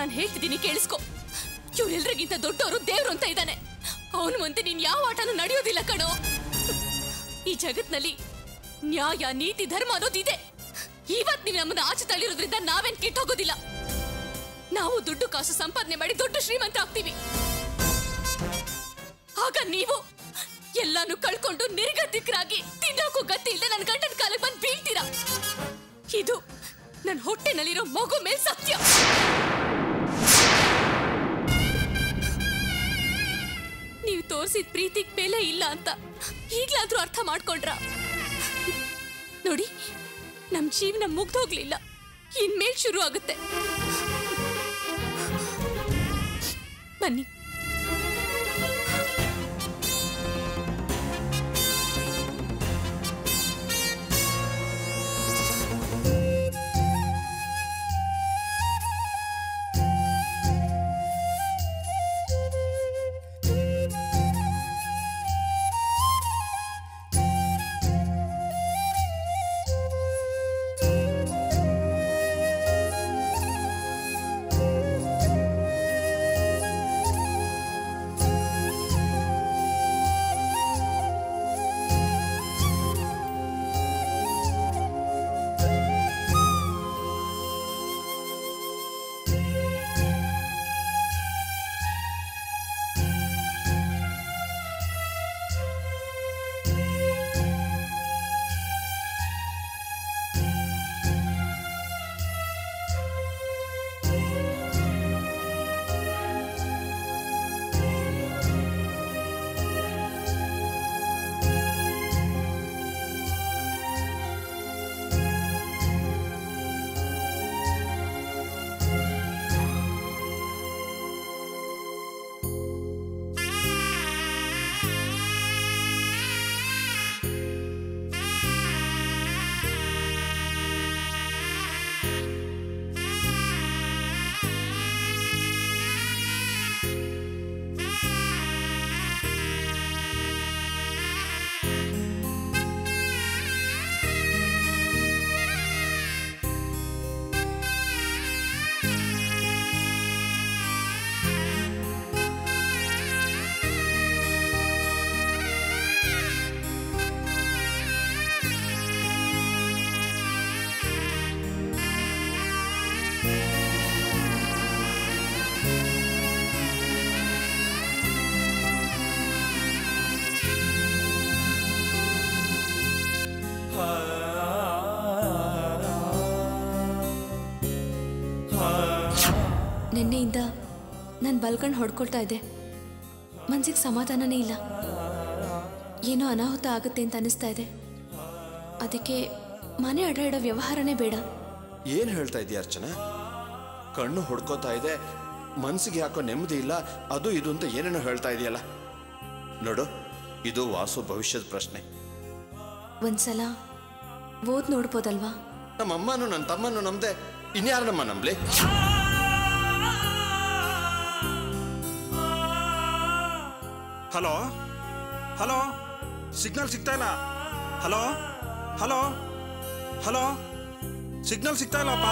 ನಾನು ಹೇಳ್ತಿದ್ದೀನಿ ಕೇಳಿಸ್ಕೊ. ಇವರೆಲ್ಲರಿಗಿಂತ ದೊಡ್ಡವರು ದೇವ್ರು ಅಂತ ಇದ್ದಾನೆ. ಅವನು ಮುಂದೆ ನೀನ್ ಯಾವ ಆಟನೂ ನಡೆಯೋದಿಲ್ಲ ಕಣೋ. ಈ ಜಗತ್ನಲ್ಲಿ ನ್ಯಾಯ ನೀತಿ ಧರ್ಮ ಅನ್ನೋದಿದೆ. ಇವತ್ ನೀವು ನಮ್ಮನ್ನ ಆಚೆ ತಳ್ಳಿರೋದ್ರಿಂದ ನಾವೇನ್ ಕೆಟ್ಟೋಗೋದಿಲ್ಲ. ನಾವು ದುಡ್ಡು ಕಾಸು ಸಂಪಾದನೆ ಮಾಡಿ ದೊಡ್ಡ ಶ್ರೀಮಂತ ಆಗ್ತೀವಿ. ಆಗ ನೀವು ಎಲ್ಲಾನು ಕಳ್ಕೊಂಡು ನಿರ್ಗತಿಕರಾಗಿ ತಿನ್ನೋಕು ಗತಿ ಇಲ್ಲದೆ ನನ್ನ ಗಂಡನ ಕಾಲಕ್ಕೆ ಬಂದು ಬೀಳ್ತೀರಾ. ಇದು ನನ್ನ ಹೊಟ್ಟೆನಲ್ಲಿರೋ ಮಗು ಮೇಲ್ ಸತ್ಯ. ನೀವು ತೋರಿಸಿದ ಪ್ರೀತಿಗೆ ಬೆಲೆ ಇಲ್ಲ ಅಂತ ಈಗ್ಲಾದ್ರೂ ಅರ್ಥ ಮಾಡ್ಕೊಂಡ್ರ? ನೋಡಿ, ನಮ್ ಜೀವನ ಮುಗ್ದೋಗ್ಲಿಲ್ಲ, ಇನ್ಮೇಲ್ ಶುರು ಆಗುತ್ತೆ. ಬನ್ನಿ. ನಿನ್ನೆಯಿಂದ ನಾನು ಬಲ್ಕಂಡು ಹೊಡ್ಕೊಳ್ತಾ ಇದ್ದೆ. ಮನಸ್ಸಿಗೆ ಸಮಾಧಾನನೇ ಇಲ್ಲ. ಏನೋ ಅನಾಹುತ ಆಗುತ್ತೆ ಅಂತ ಅನಿಸ್ತಾ ಇದೆ. ಅದಕ್ಕೆ ಮನೆ ಅಡ ಇಡೋ ವ್ಯವಹಾರನೇ ಬೇಡ. ಏನು ಹೇಳ್ತಾ ಇದೀಯ ಅರ್ಚನಾ? ಕಣ್ಣು ಹೊಡ್ಕೋತಾ ಇದೆ, ಮನಸ್ಸಿಗೆ ಯಾಕೋ ನೆಮ್ಮದಿ ಇಲ್ಲ, ಅದು ಇದು ಅಂತ ಏನೇನೋ ಹೇಳ್ತಾ ಇದೆಯಲ್ಲ. ನೋಡು, ಇದು ವಾಸು ಭವಿಷ್ಯದ ಪ್ರಶ್ನೆ. ಒಂದ್ಸಲ ಓದ್ ನೋಡ್ಬೋದಲ್ವಾ? ನಮ್ಮ ಅಮ್ಮನೂ ನನ್ನ ತಮ್ಮನೂ ನಮ್ದೆ, ಇನ್ಯಾರನಮ್ಮ ನಂಬ್ಲಿ? ಹಲೋ ಹಲೋ, ಸಿಗ್ನಲ್ ಸಿಗ್ತಾ ಇಲ್ಲ. ಹಲೋ ಹಲೋ ಹಲೋ, ಸಿಗ್ನಲ್ ಸಿಗ್ತಾ ಇಲ್ಲಪ್ಪ.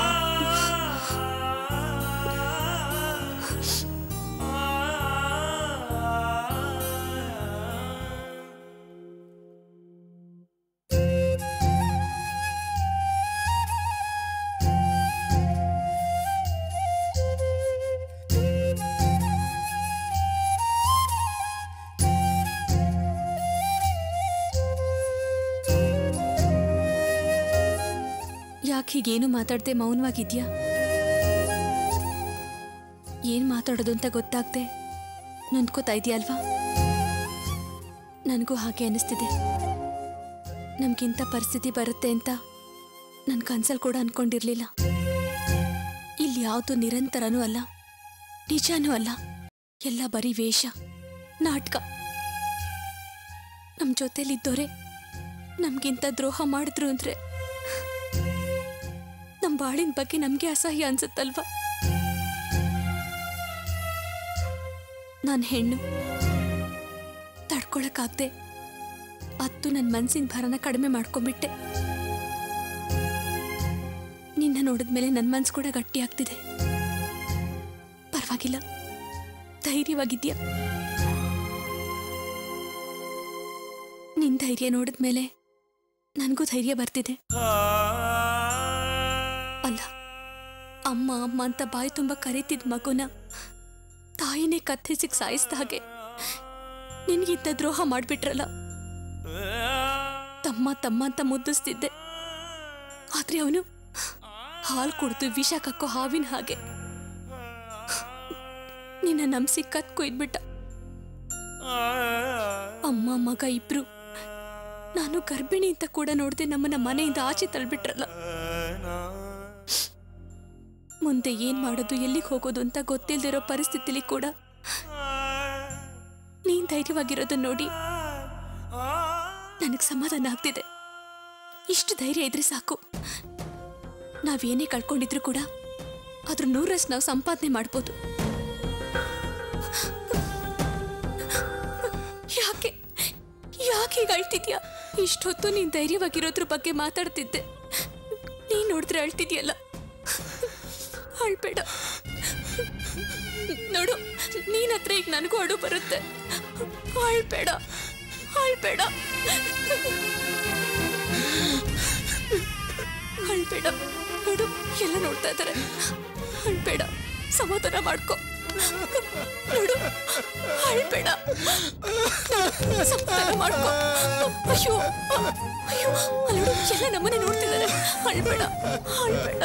ಯಾಕೆ ಹೀಗೇನು ಮಾತಾಡದೆ ಮೌನವಾಗಿದ್ಯಾ? ಏನ್ ಮಾತಾಡೋದು ಅಂತ ಗೊತ್ತಾಗ್ದೆ ನೊಂದ್ಕೋತಾ ಇದೆಯಲ್ವಾ? ನನಗೂ ಹಾಗೆ ಅನಿಸ್ತಿದೆ. ನಮ್ಗಿಂತ ಪರಿಸ್ಥಿತಿ ಬರುತ್ತೆ ಅಂತ ನನ್ನ ಕನ್ಸಲ್ಲಿ ಕೂಡ ಅನ್ಕೊಂಡಿರ್ಲಿಲ್ಲ. ಇಲ್ಲಿ ಯಾವುದು ನಿರಂತರನೂ ಅಲ್ಲ, ನಿಜನೂ ಅಲ್ಲ, ಎಲ್ಲ ಬರೀ ವೇಷ, ನಾಟಕ. ನಮ್ಮ ಜೊತೆಲಿದ್ದೋರೆ ನಮ್ಗಿಂತ ದ್ರೋಹ ಮಾಡಿದ್ರು ಅಂದ್ರೆ ನಮ್ಮ ಬಾಳಿನ ಬಗ್ಗೆ ನಮ್ಗೆ ಅಸಹ್ಯ ಅನ್ಸುತ್ತಲ್ವಾ? ನಾನು ಹೆಣ್ಣು, ತಡ್ಕೊಳಕ್ಕಾಗ್ದೆ ಅತ್ತು ನನ್ನ ಮನ್ಸಿನ ಭಾರನ ಕಡಿಮೆ ಮಾಡ್ಕೊಂಡ್ಬಿಟ್ಟೆ. ನಿನ್ನ ನೋಡಿದ್ಮೇಲೆ ನನ್ನ ಮನ್ಸು ಕೂಡ ಗಟ್ಟಿ ಆಗ್ತಿದೆ. ಆಗಿಲ್ಲ, ಧೈರ್ಯವಾಗಿದ್ಯಾ. ನಿನ್ ಧೈರ್ಯ ನೋಡಿದ್ಮೇಲೆ ನನಗೂ ಧೈರ್ಯ ಬರ್ತಿದೆ. ಅಲ್ಲ, ಅಮ್ಮ ಅಮ್ಮ ಅಂತ ಬಾಯಿ ತುಂಬ ಕರೀತಿದ್ ಮಗುನ ತಾಯಿನೇ ಕತ್ತಿಸಿಗೆ ಸಾಯಿಸಿದ ಹಾಗೆ ನಿನ್ಗಿಂತ ದ್ರೋಹ ಮಾಡ್ಬಿಟ್ರಲ್ಲ. ತಮ್ಮ ತಮ್ಮ ಅಂತ ಮುದ್ದಿಸ್ತಿದ್ದೆ, ಆದ್ರೆ ಅವನು ಹಾಲು ಕುಡಿದು ವಿಷ ಕಕ್ಕೋ ಹಾವಿನ ಹಾಗೆ ನಿನ್ನ ನಂಬಿಸಿ ಕತ್ ಕೊಯ್ದ್ಬಿಟ್ಟ. ಅಮ್ಮ ಮಗ ಇಬ್ರು ನಾನು ಗರ್ಭಿಣಿ ಅಂತ ಕೂಡ ನೋಡ್ದೆ ನಮ್ಮನ್ನ ಮನೆಯಿಂದ ಆಚೆ ತಳ್ಬಿಟ್ರಲ್ಲ. ಮುಂದೆ ಏನ್ ಮಾಡೋದು, ಎಲ್ಲಿಗೆ ಹೋಗೋದು ಅಂತ ಗೊತ್ತಿಲ್ದಿರೋ ಪರಿಸ್ಥಿತಿಲಿ ಕೂಡ ನೀನ್ ಧೈರ್ಯವಾಗಿರೋದನ್ನ ನೋಡಿ ನನಗೆ ಸಮಾಧಾನ ಆಗ್ತಿದೆ. ಇಷ್ಟು ಧೈರ್ಯ ಇದ್ರೆ ಸಾಕು. ನಾವೇನೇ ಕಳ್ಕೊಂಡಿದ್ರು ಕೂಡ ಅದ್ರ 100ರಷ್ಟು ನಾವು ಸಂಪಾದನೆ ಮಾಡ್ಬೋದು. ಯಾಕೆ ಯಾಕೆ ಈಗ ಅಳ್ತಿದ್ಯಾ? ಇಷ್ಟೊತ್ತು ನೀನ್ ಧೈರ್ಯವಾಗಿರೋದ್ರ ಬಗ್ಗೆ ಮಾತಾಡ್ತಿದ್ದೆ, ನೀನ್ ನೋಡಿದ್ರೆ ಅಳ್ತಿದ್ಯಲ್ಲ. ಅಳ್ಬೇಡ ನೋಡು, ನೀನ್ ಹತ್ರ ಈಗ ನನಗೂ ಅಳು ಬರುತ್ತೆ. ಅಳ್ಬೇಡ ಅಳ್ಬೇಡ ಅಳ್ಬೇಡ. ನೋಡು, ಎಲ್ಲ ನೋಡ್ತಾ ಇದ್ದಾರೆ. ಅಳ್ಬೇಡ, ಸಮಾಧಾನ ಮಾಡ್ಕೊ. ನೋಡು, ಅಳ್ಬೇಡ, ಸಮಾಧಾನ ಮಾಡ್ಕೊ. ಅಯ್ಯೋ ಅಯ್ಯೋ, ನೋಡು, ಎಲ್ಲ ನಮ್ಮನೆ ನೋಡ್ತಿದ್ದಾರೆ. ಅಳ್ಬೇಡ ಅಳ್ಬೇಡ.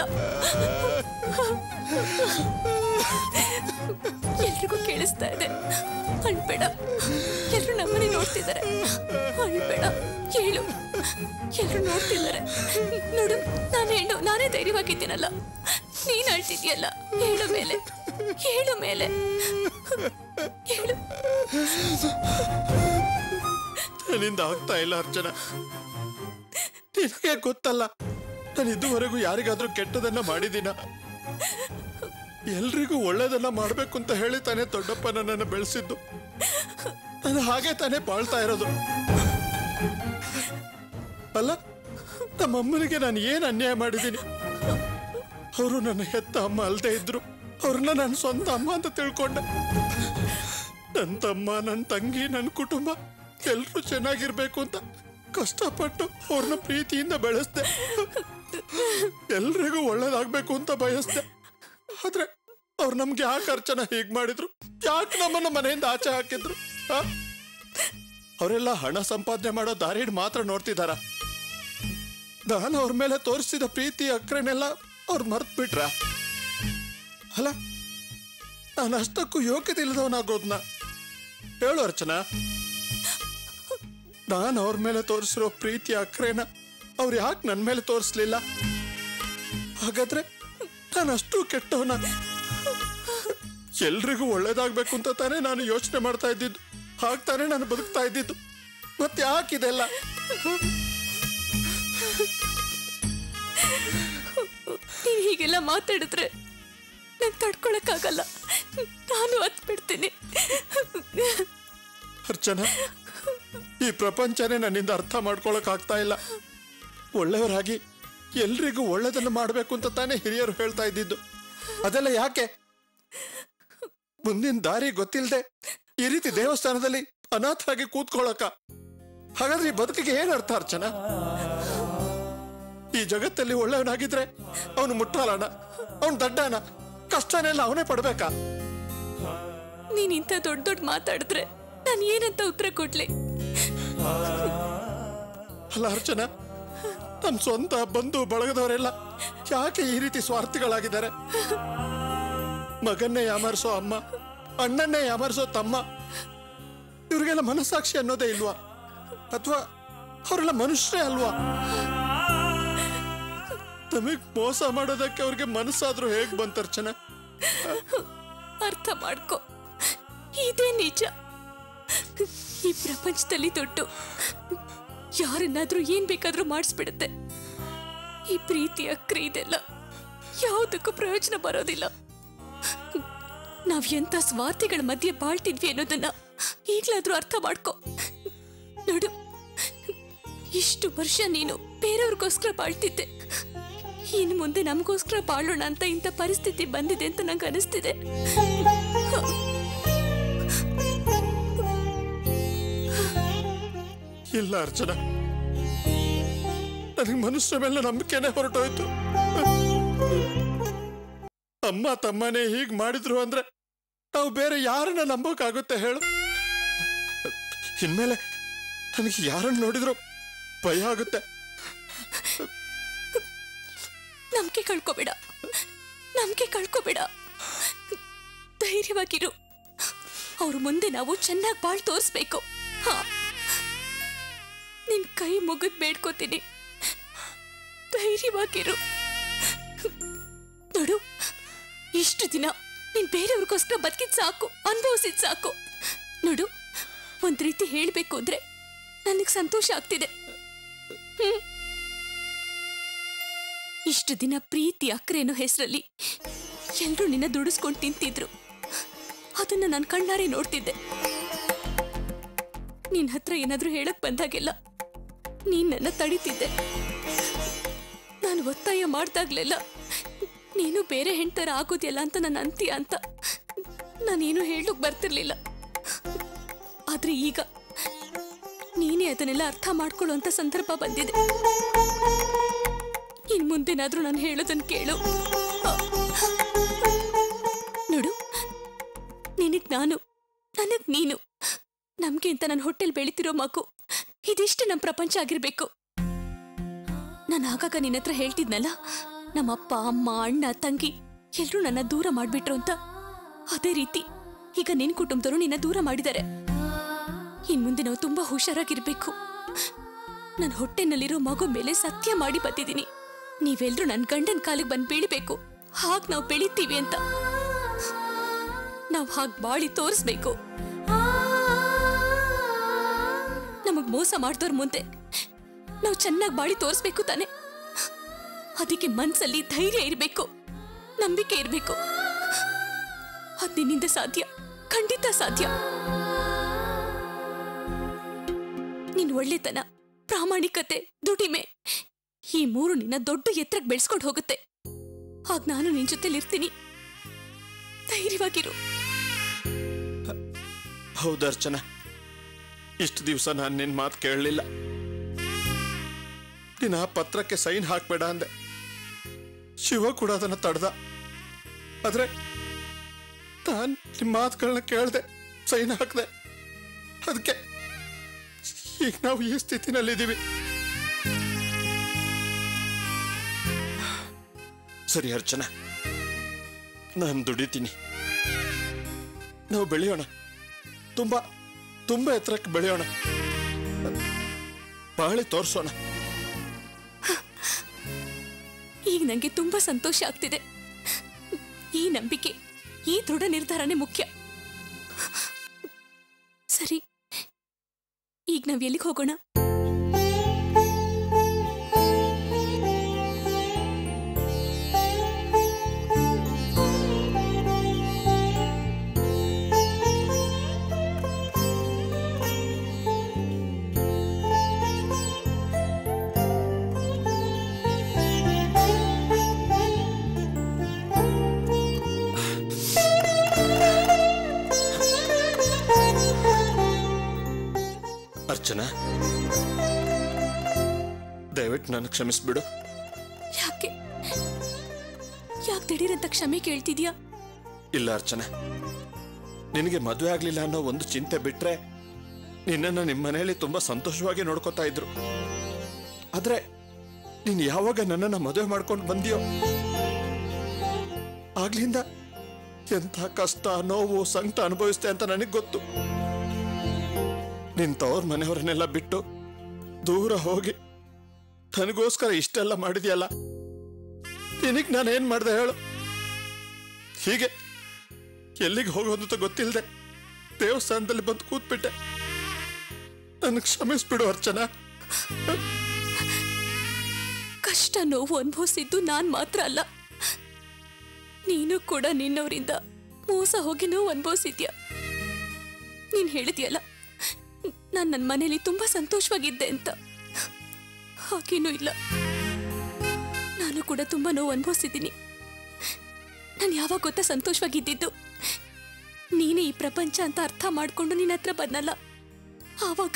ಎಲ್ರಿಗೂ ಕೇಳಿಸ್ತಾ ಇದೆ. ಅಳ್ಬೇಡ, ಎಲ್ರು ನಮ್ಮನೆ ನೋಡ್ತಿದ್ದಾರೆ. ಅಳ್ಬೇಡ, ಹೇಳು, ಎಲ್ರು ನೋಡ್ತಿದ್ದಾರೆ. ನೋಡು, ನಾನೇ ಧೈರ್ಯವಾಗಿದ್ದೀನಲ್ಲ, ನೀನ್ ಅಳ್ತಿದ್ಯಲ್ಲ. ಹೇಳು ಮೇಲೆ, ಹೇಳು ಮೇಲೆ, ಹೇಳು. ನನ್ನಿಂದ ಆಗ್ತಾ ಇಲ್ಲ ಅರ್ಚನಾ. ನಿನಗೆ ಗೊತ್ತಲ್ಲ, ನಾನು ಇದುವರೆಗೂ ಯಾರಿಗಾದ್ರೂ ಕೆಟ್ಟದನ್ನ ಮಾಡಿದ್ದೀನ? ಎಲ್ರಿಗೂ ಒಳ್ಳೇದನ್ನ ಮಾಡ್ಬೇಕು ಅಂತ ಹೇಳಿ ತಾನೇ ದೊಡ್ಡಪ್ಪ ನನ್ನನ್ನು ಬೆಳೆಸಿದ್ದು. ನಾನು ಹಾಗೆ ತಾನೇ ಬಾಳ್ತಾ ಇರೋದು. ಅಲ್ಲ, ನಮ್ಮಮ್ಮನಿಗೆ ನಾನು ಏನ್ ಅನ್ಯಾಯ ಮಾಡಿದ್ದೀನಿ? ಅವರು ನನ್ನ ಹೆತ್ತ ಅಮ್ಮ ಅಲ್ಲದೆ ಇದ್ರು, ಅವ್ರನ್ನ ನನ್ನ ಸ್ವಂತ ಅಮ್ಮ ಅಂತ ತಿಳ್ಕೊಂಡೆ. ನನ್ನ ತಮ್ಮ, ನನ್ನ ತಂಗಿ, ನನ್ನ ಕುಟುಂಬ ಎಲ್ರೂ ಚೆನ್ನಾಗಿರ್ಬೇಕು ಅಂತ ಕಷ್ಟಪಟ್ಟು ಅವ್ರನ್ನ ಪ್ರೀತಿಯಿಂದ ಬೆಳೆಸ್ದೆ. ಎಲ್ರಿಗೂ ಒಳ್ಳೇದಾಗ್ಬೇಕು ಅಂತ ಬಯಸ್ದೆ. ಆದ್ರೆ ಅವ್ರು ನಮ್ಗೆ ಯಾಕೆ ಅರ್ಚನಾ ಹೀಗ್ ಮಾಡಿದ್ರು? ಯಾಕೆ ನಮ್ಮನ್ನ ಮನೆಯಿಂದ ಆಚೆ ಹಾಕಿದ್ರು? ಅವರೆಲ್ಲ ಹಣ ಸಂಪಾದನೆ ಮಾಡೋ ದಾರಿ ಮಾತ್ರ ನೋಡ್ತಿದಾರ. ನಾನು ಅವ್ರ ಮೇಲೆ ತೋರಿಸಿದ ಪ್ರೀತಿ ಅಕ್ರೆನೆಲ್ಲ ಅವ್ರು ಮರ್ತ್ ಬಿಟ್ರ? ಅಲ್ಲ, ನಾನು ಅಷ್ಟಕ್ಕೂ ಯೋಗ್ಯತೆ ಇಲ್ಲದವನಾಗೋದ್ನ ಹೇಳು ಅರ್ಚನಾ. ನಾನು ಅವ್ರ ಮೇಲೆ ತೋರಿಸಿರೋ ಪ್ರೀತಿ ಅಕ್ರೆನ ಅವ್ರು ಯಾಕೆ ನನ್ನ ಮೇಲೆ ತೋರಿಸ್ಲಿಲ್ಲ? ಹಾಗಾದ್ರೆ ನಾನು ಅಷ್ಟು ಕೆಟ್ಟವನ? ಎಲ್ರಿಗೂ ಒಳ್ಳೇದಾಗ್ಬೇಕು ಅಂತ ತಾನೇ ನಾನು ಯೋಚನೆ ಮಾಡ್ತಾ ಇದ್ದಿದ್ದು, ಹಾಗ್ತಾನೆ ನಾನು ಬದುಕ್ತಾ ಇದ್ದಿದ್ದು. ಮತ್ತೆ ಯಾಕಿದೆಲ್ಲ? ನೀನ್ ಹೀಗೆಲ್ಲ ಮಾತಾಡಿದ್ರೆ ನಾನು ತಡ್ಕೊಳಕ್ಕಾಗಲ್ಲ. ನಾನು ಹತ್ಬಿಡ್ತೀನಿ. ಅರ್ಚನಾ, ಈ ಪ್ರಪಂಚನೇ ನನ್ನಿಂದ ಅರ್ಥ ಮಾಡ್ಕೊಳಕ್ ಆಗ್ತಾ ಇಲ್ಲ. ಒಳ್ಳೆಯವರಾಗಿ ಎಲ್ರಿಗೂ ಒಳ್ಳೇದನ್ನು ಮಾಡ್ಬೇಕು ಅಂತ ತಾನೇ ಹಿರಿಯರು ಹೇಳ್ತಾ ಇದ್ದಿದ್ದು. ಅದೆಲ್ಲ ಯಾಕೆ? ಮುಂದಿನ ದಾರಿ ಗೊತ್ತಿಲ್ಲದೆ ಈ ರೀತಿ ದೇವಸ್ಥಾನದಲ್ಲಿ ಅನಾಥರಾಗಿ ಕೂತ್ಕೊಳ್ಳಕ? ಹಾಗಾದ್ರೆ ಈ ಬದುಕಿಗೆ ಏನ್ ಅರ್ಥ ಅರ್ಚನಾ? ಈ ಜಗತ್ತಲ್ಲಿ ಒಳ್ಳೆಯವನಾಗಿದ್ರೆ ಅವನು ಮುಟ್ಟಾಲನ, ಅವನು ದಡ್ಡನ, ಕಷ್ಟನೆಲ್ಲ ಅವನೇ ಪಡ್ಬೇಕಾ? ನೀನ್ ಇಂಥ ದೊಡ್ಡ ದೊಡ್ಡ ಮಾತಾಡಿದ್ರೆ ನಾನು ಏನಂತ ಉತ್ತರ ಕೊಡ್ಲಿ? ಅಲ್ಲ ಅರ್ಚನಾ, ನಮ್ ಸ್ವಂತ ಬಂಧು ಬಳಗದವರೆಲ್ಲ ಯಾಕೆ ಈ ರೀತಿ ಸ್ವಾರ್ಥಿಗಳಾಗಿದ್ದಾರೆ? ಮಗನ್ನೇ ಯಾಮಾರಿಸೋ ಅಮ್ಮ, ಅಣ್ಣನ್ನೇ ಯಾಮಾರಿಸೋ ತಮ್ಮ, ಇವ್ರಿಗೆಲ್ಲ ಮನಸ್ಸಾಕ್ಷಿ ಅನ್ನೋದೇ ಇಲ್ವಾ? ಅಥವಾ ಅವರೆಲ್ಲ ಮನುಷ್ಯರೇ ಅಲ್ವಾ? ನಮಗ್ ಮೋಸ ಮಾಡೋದಕ್ಕೆ ಅವ್ರಿಗೆ ಮನಸ್ಸಾದ್ರೂ ಹೇಗ್ ಬಂತ ಅರ್ಚನಾ? ಅರ್ಥ ಮಾಡ್ಕೊ, ಇದೇ ನಿಜ. ಈ ಪ್ರಪಂಚದಲ್ಲಿ ದುಡ್ಡು ಯಾರನ್ನಾದ್ರೂ ಏನ್ ಬೇಕಾದ್ರೂ ಮಾಡಿಸ್ಬಿಡುತ್ತೆ. ಈ ಪ್ರೀತಿ ಅಕ್ರೆ ಇದೆಲ್ಲ ಯಾವುದಕ್ಕೂ ಪ್ರಯೋಜನ ಬರೋದಿಲ್ಲ. ನಾವ್ ಎಂತ ಸ್ವಾರ್ಥಿಗಳ ಮಧ್ಯೆ ಬಾಳ್ತಿದ್ವಿ ಅನ್ನೋದನ್ನ ಈಗ್ಲಾದ್ರೂ ಅರ್ಥ ಮಾಡ್ಕೊ. ನೋಡು, ಇಷ್ಟು ವರ್ಷ ನೀನು ಬೇರೆಯವ್ರಿಗೋಸ್ಕರ ಬಾಳ್ತಿದ್ದೆ. ಇನ್ನು ಮುಂದೆ ನಮಗೋಸ್ಕರ ಬಾಳೋಣ ಅಂತ ಇಂಥ ಪರಿಸ್ಥಿತಿ ಬಂದಿದೆ ಅಂತ ನಂಗೆ ಅನಿಸ್ತಿದೆ. ಇಲ್ಲ ಅರ್ಚನಾ, ನನಗೆ ಮನುಷ್ಯರ ಮೇಲೆ ನಂಬಿಕೆನೆ ಹೊರಟೋಯ್ತು. ಅಮ್ಮ ತಮ್ಮನೇ ಹೀಗ್ ಮಾಡಿದ್ರು ಅಂದ್ರೆ ನಾವು ಬೇರೆ ಯಾರನ್ನ ನಂಬೋಕಾಗುತ್ತೆ ಹೇಳು? ಇನ್ಮೇಲೆ ನನಗೆ ಯಾರನ್ನ ನೋಡಿದ್ರು ಭಯ ಆಗುತ್ತೆ. ನಂಬಿಕೆ ಕಳ್ಕೋಬೇಡ, ನಂಬಿಕೆ ಕಳ್ಕೋಬೇಡ, ಧೈರ್ಯವಾಗಿರು. ಅವ್ರ ಮುಂದೆ ನಾವು ಚೆನ್ನಾಗಿ ಬಾಳ್ ತೋರಿಸ್ಬೇಕು. ನಿನ್ ಕೈ ಮುಗಿದ್ ಬೇಡ್ಕೋತೀನಿ, ಧೈರ್ಯವಾಗಿರು. ನೋಡು, ಇಷ್ಟು ದಿನ ನೀನ್ ಬೇರೆಯವ್ರಿಗೋಸ್ಕರ ಬದುಕಿದ್ ಸಾಕು, ಅನುಭವಿಸಿದ್ ಸಾಕು. ನೋಡು, ಒಂದ್ ರೀತಿ ಹೇಳ್ಬೇಕು ಅಂದ್ರೆ ನನಗ್ ಸಂತೋಷ ಆಗ್ತಿದೆ. ಇಷ್ಟು ದಿನ ಪ್ರೀತಿ ಅಕ್ರೇನೋ ಹೆಸರಲ್ಲಿ ಎಲ್ರೂ ನಿನ್ನ ದುಡಿಸ್ಕೊಂಡು ತಿಂತಿದ್ರು. ಅದನ್ನ ನಾನು ಕಣ್ಣಾರೆ ನೋಡ್ತಿದ್ದೆ. ನಿನ್ ಹತ್ರ ಏನಾದ್ರೂ ಹೇಳಕ್ ಬಂದಾಗೆಲ್ಲ ನೀನ್ ನನ್ನ ತಡಿತಿದ್ದೆ. ನಾನು ಒತ್ತಾಯ ಮಾಡ್ದಾಗ್ಲೆಲ್ಲ ನೀನು ಬೇರೆ ಹೆಣ್ತರ ಆಗೋದಿಲ್ಲ ಅಂತ ನನ್ನ ಅಂತೀಯ ಅಂತ ನಾನೇನು ಹೇಳಕ್ ಬರ್ತಿರ್ಲಿಲ್ಲ. ಆದ್ರೆ ಈಗ ನೀನೇ ಅದನ್ನೆಲ್ಲ ಅರ್ಥ ಮಾಡ್ಕೊಳ್ಳುವಂತ ಸಂದರ್ಭ ಬಂದಿದೆ. ಇನ್ ಮುಂದೆನಾದ್ರೂ ನಾನು ಹೇಳೋದನ್ನ ಕೇಳು. ನೋಡು, ನಿನಗ್ ನಾನು, ನನಗ್ ನೀನು, ನಮ್ಗೆ ಅಂತ ನನ್ನ ಹೊಟ್ಟೆಲ್ ಬೆಳಿತಿರೋ ಮಗು, ಇದಿಷ್ಟು ನಮ್ ಪ್ರಪಂಚ ಆಗಿರ್ಬೇಕು. ನಾನು ಆಗಾಗ ನಿನ್ನ ಹತ್ರ ಹೇಳ್ತಿದ್ನಲ್ಲ, ನಮ್ಮಪ್ಪ ಅಮ್ಮ ಅಣ್ಣ ತಂಗಿ ಎಲ್ರೂ ನನ್ನ ದೂರ ಮಾಡ್ಬಿಟ್ರು ಅಂತ. ಅದೇ ರೀತಿ ಈಗ ನಿನ್ ಕುಟುಂಬದವರು ನಿನ್ನ ದೂರ ಮಾಡಿದ್ದಾರೆ. ಇನ್ ಮುಂದೆ ನಾವು ತುಂಬಾ ಹುಷಾರಾಗಿರ್ಬೇಕು. ನನ್ನ ಹೊಟ್ಟೆನಲ್ಲಿರೋ ಮಗು ಮೇಲೆ ಸತ್ಯ ಮಾಡಿ ಬಂದಿದ್ದೀನಿ, ನೀವೆಲ್ರೂ ನನ್ನ ಗಂಡನ ಕಾಲಿಗೆ ಬಂದು ಬೀಳ್ಬೇಕು, ಹಾಗ್ ನಾವು ಬೆಳಿತೀವಿ ಅಂತ. ನಾವು ಹಾಗ್ ಬಾಳಿ ತೋರಿಸ್ಬೇಕು. ನಮಗ್ ಮೋಸ ಮಾಡ್ದವ್ರ ಮುಂದೆ ನಾವು ಚೆನ್ನಾಗಿ ಬಾಳಿ ತೋರಿಸ್ಬೇಕು ತಾನೆ. ಅದಕ್ಕೆ ಮನ್ಸಲ್ಲಿ ಧೈರ್ಯ ಇರಬೇಕು, ನಂಬಿಕೆ ಇರಬೇಕು. ಅದ್ ನಿನ್ನಿಂದ ಸಾಧ್ಯ, ಖಂಡಿತ ಸಾಧ್ಯ. ನಿನ್ ಒಳ್ಳೆತನ, ಪ್ರಾಮಾಣಿಕತೆ, ದುಡಿಮೆ, ಈ ಮೂರು ನಿನ್ನ ದೊಡ್ಡ ಎತ್ತರಕ್ಕೆ ಬೆಳೆಸ್ಕೊಂಡು ಹೋಗುತ್ತೆ. ಆಗ ನಾನು ನಿನ್ ಜೊತೆಲಿ ಇರ್ತೀನಿ, ಧೈರ್ಯವಾಗಿರು. ಹೌದರ್ಚನಾ, ಇಷ್ಟು ದಿವಸ ನಾನು ನಿನ್ನ ಮಾತು ಕೇಳಲಿಲ್ಲ. ನೀನು ಆ ಪತ್ರಕ್ಕೆ ಸೈನ್ ಹಾಕ್ಬೇಡ ಅಂದೆ. ಶಿವ ಕೂಡ ಅದನ್ನ ತಡ್ದ. ಆದ್ರೆ ನಾನು ನಿಮ್ಮ ಮಾತುಗಳನ್ನ ಕೇಳ್ದೆ, ಸೈನ್ ಹಾಕ್ದೆ. ಅದಕ್ಕೆ ಈಗ ನಾವು ಈ ಸ್ಥಿತಿನಲ್ಲಿದ್ದೀವಿ. ಸರಿ ಅರ್ಚನಾ, ನಾನು ದುಡಿತೀನಿ. ನಾವು ಬೆಳೆಯೋಣ, ತುಂಬಾ ತುಂಬಾ ಎತ್ತರಕ್ಕೆ ಬೆಳೆಯೋಣ, ಬಾಳಿ ತೋರಿಸೋಣ. ಈಗ ನಂಗೆ ತುಂಬಾ ಸಂತೋಷ ಆಗ್ತಿದೆ. ಈ ನಂಬಿಕೆ, ಈ ದೃಢ ನಿರ್ಧಾರನೇ ಮುಖ್ಯ. ಸರಿ, ಈಗ ನಾವ್ ಎಲ್ಲಿಗೆ ಹೋಗೋಣ? ಅರ್ಚನಾ, ದಯವಿಟ್ಟು ನಾನು ಕ್ಷಮಿಸ್ಬಿಡು. ಯಾಕೆ ದಿಢೀರಂತ ಕ್ಷಮೆ ಕೇಳ್ತಿದ್ಯಾ? ಇಲ್ಲ ಅರ್ಚನಾ, ನಿನಗೆ ಮದುವೆ ಆಗ್ಲಿಲ್ಲ ಅನ್ನೋ ಒಂದು ಚಿಂತೆ ಬಿಟ್ರೆ ನಿನ್ನನ್ನು ನಿಮ್ಮ ಮನೆಯಲ್ಲಿ ತುಂಬಾ ಸಂತೋಷವಾಗಿ ನೋಡ್ಕೋತಾ ಇದ್ರು. ಆದ್ರೆ ನೀನು ಯಾವಾಗ ನನ್ನನ್ನು ಮದುವೆ ಮಾಡ್ಕೊಂಡು ಬಂದಿಯೋ ಆಗ್ಲಿಂದ ಎಂಥ ಕಷ್ಟ, ನೋವು, ಸಂಕಟ ಅನುಭವಿಸ್ತೆ ಅಂತ ನನಗೆ ಗೊತ್ತು. ನಿನ್ ತವ್ರ ಮನೆಯವರನ್ನೆಲ್ಲ ಬಿಟ್ಟು ದೂರ ಹೋಗಿ ನನಗೋಸ್ಕರ ಇಷ್ಟೆಲ್ಲ ಮಾಡಿದ್ಯಲ್ಲ, ನಿನಗ್ ನಾನೇನ್ ಮಾಡ್ದೆ ಹೇಳು? ಹೀಗೆ ಎಲ್ಲಿಗೆ ಹೋಗೋದು ಅಂತ ಗೊತ್ತಿಲ್ಲದೆ ದೇವಸ್ಥಾನದಲ್ಲಿ ಬಂದು ಕೂತ್ಬಿಟ್ಟೆ. ನನಗೆ ಕ್ಷಮಿಸ್ಬಿಡು ಅರ್ಚನಾ. ಕಷ್ಟ ನೋವು ಅನುಭವಿಸಿದ್ದು ನಾನ್ ಮಾತ್ರ ಅಲ್ಲ, ನೀನು ಕೂಡ ನಿನ್ನವರಿಂದ ಮೋಸ ಹೋಗಿ ನೋವು ಅನುಭವಿಸಿದ್ಯಾ. ನೀನ್ ಹೇಳಿದ್ಯಲ್ಲ, ನಾನು ನನ್ನ ಮನೇಲಿ ತುಂಬಾ ಸಂತೋಷವಾಗಿದ್ದೆ ಅಂತ. ಹಾಗೇನೂ ಇಲ್ಲ, ನಾನು ಕೂಡ ತುಂಬಾ ನೋವು ಅನುಭವಿಸಿದ್ದೀನಿ. ನಾನು ಯಾವಾಗ ಗೊತ್ತಾ ಸಂತೋಷವಾಗಿದ್ದಿದ್ದು? ನೀನೇ ಈ ಪ್ರಪಂಚ ಅಂತ ಅರ್ಥ ಮಾಡ್ಕೊಂಡು ನಿನ್ನ ಹತ್ರ ಬಂದಲ್ಲ ಆವಾಗ